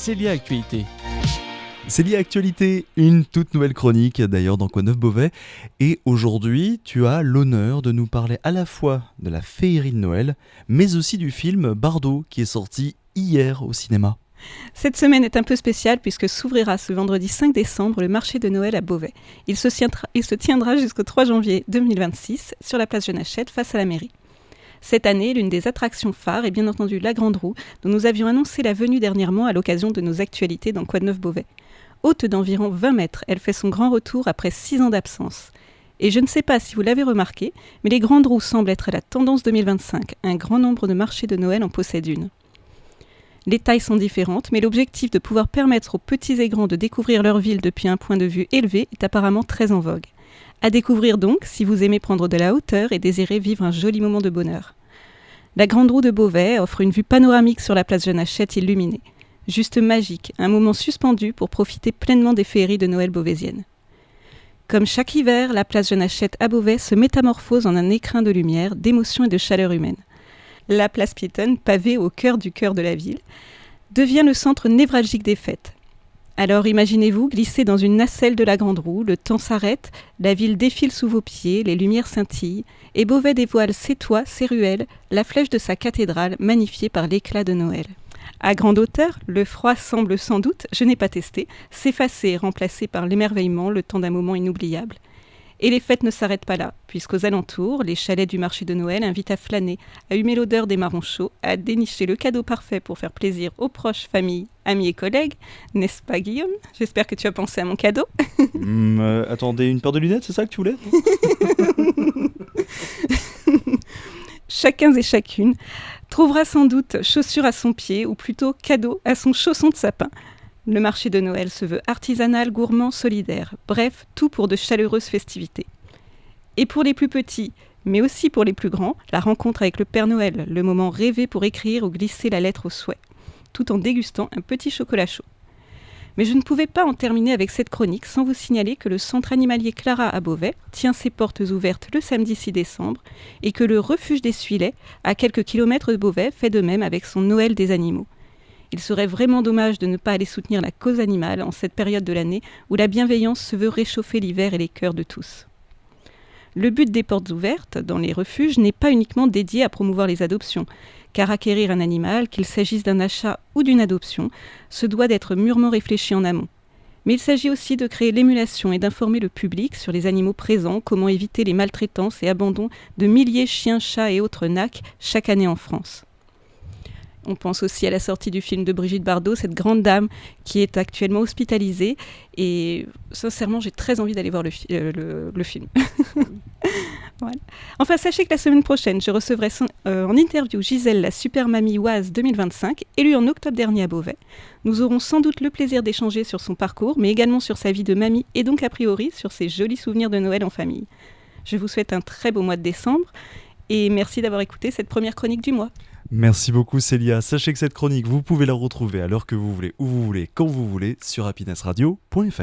Célia Actualité. Célia Actualité, une toute nouvelle chronique d'ailleurs dans Coinneuf-Beauvais. Et aujourd'hui, tu as l'honneur de nous parler à la fois de la féerie de Noël, mais aussi du film Bardo qui est sorti hier au cinéma. Cette semaine est un peu spéciale puisque s'ouvrira ce vendredi 5 décembre le marché de Noël à Beauvais. Il se tiendra jusqu'au 3 janvier 2026 sur la place Jenachette face à la mairie. Cette année, l'une des attractions phares est bien entendu la Grande Roue, dont nous avions annoncé la venue dernièrement à l'occasion de nos actualités dans Coinneuf-Beauvais. Haute d'environ 20 mètres, elle fait son grand retour après 6 ans d'absence. Et je ne sais pas si vous l'avez remarqué, mais les Grandes Roues semblent être la tendance 2025. Un grand nombre de marchés de Noël en possèdent une. Les tailles sont différentes, mais l'objectif de pouvoir permettre aux petits et grands de découvrir leur ville depuis un point de vue élevé est apparemment très en vogue. À découvrir donc si vous aimez prendre de la hauteur et désirez vivre un joli moment de bonheur. La Grande Roue de Beauvais offre une vue panoramique sur la place Jenachette illuminée. Juste magique, un moment suspendu pour profiter pleinement des féeries de Noël beauvaisiennes. Comme chaque hiver, la place Jenachette à Beauvais se métamorphose en un écrin de lumière, d'émotion et de chaleur humaine. La place piétonne, pavée au cœur de la ville, devient le centre névralgique des fêtes. Alors imaginez-vous glisser dans une nacelle de la Grande Roue, le temps s'arrête, la ville défile sous vos pieds, les lumières scintillent, et Beauvais dévoile ses toits, ses ruelles, la flèche de sa cathédrale magnifiée par l'éclat de Noël. À grande hauteur, le froid semble sans doute, je n'ai pas testé, s'effacer et remplacer par l'émerveillement le temps d'un moment inoubliable. Et les fêtes ne s'arrêtent pas là, puisqu'aux alentours, les chalets du marché de Noël invitent à flâner, à humer l'odeur des marrons chauds, à dénicher le cadeau parfait pour faire plaisir aux proches, familles, amis et collègues. N'est-ce pas, Guillaume ? J'espère que tu as pensé à mon cadeau. Attendez, une paire de lunettes, c'est ça que tu voulais ? Chacun et chacune trouvera sans doute chaussure à son pied, ou plutôt cadeau à son chausson de sapin. Le marché de Noël se veut artisanal, gourmand, solidaire. Bref, tout pour de chaleureuses festivités. Et pour les plus petits, mais aussi pour les plus grands, la rencontre avec le Père Noël, le moment rêvé pour écrire ou glisser la lettre au souhait, tout en dégustant un petit chocolat chaud. Mais je ne pouvais pas en terminer avec cette chronique sans vous signaler que le centre animalier Clara à Beauvais tient ses portes ouvertes le samedi 6 décembre et que le refuge des Suillets, à quelques kilomètres de Beauvais, fait de même avec son Noël des animaux. Il serait vraiment dommage de ne pas aller soutenir la cause animale en cette période de l'année où la bienveillance se veut réchauffer l'hiver et les cœurs de tous. Le but des portes ouvertes dans les refuges n'est pas uniquement dédié à promouvoir les adoptions, car acquérir un animal, qu'il s'agisse d'un achat ou d'une adoption, se doit d'être mûrement réfléchi en amont. Mais il s'agit aussi de créer l'émulation et d'informer le public sur les animaux présents, comment éviter les maltraitances et abandons de milliers de chiens, chats et autres nacs chaque année en France. On pense aussi à la sortie du film de Brigitte Bardot, cette grande dame qui est actuellement hospitalisée. Et sincèrement, j'ai très envie d'aller voir le film. Voilà. Enfin, sachez que la semaine prochaine, je recevrai en interview Gisèle, la super mamie Oise 2025, élue en octobre dernier à Beauvais. Nous aurons sans doute le plaisir d'échanger sur son parcours, mais également sur sa vie de mamie et donc a priori sur ses jolis souvenirs de Noël en famille. Je vous souhaite un très beau mois de décembre et merci d'avoir écouté cette première chronique du mois. Merci beaucoup Célia. Sachez que cette chronique, vous pouvez la retrouver à l'heure que vous voulez, où vous voulez, quand vous voulez, sur happinessradio.fr.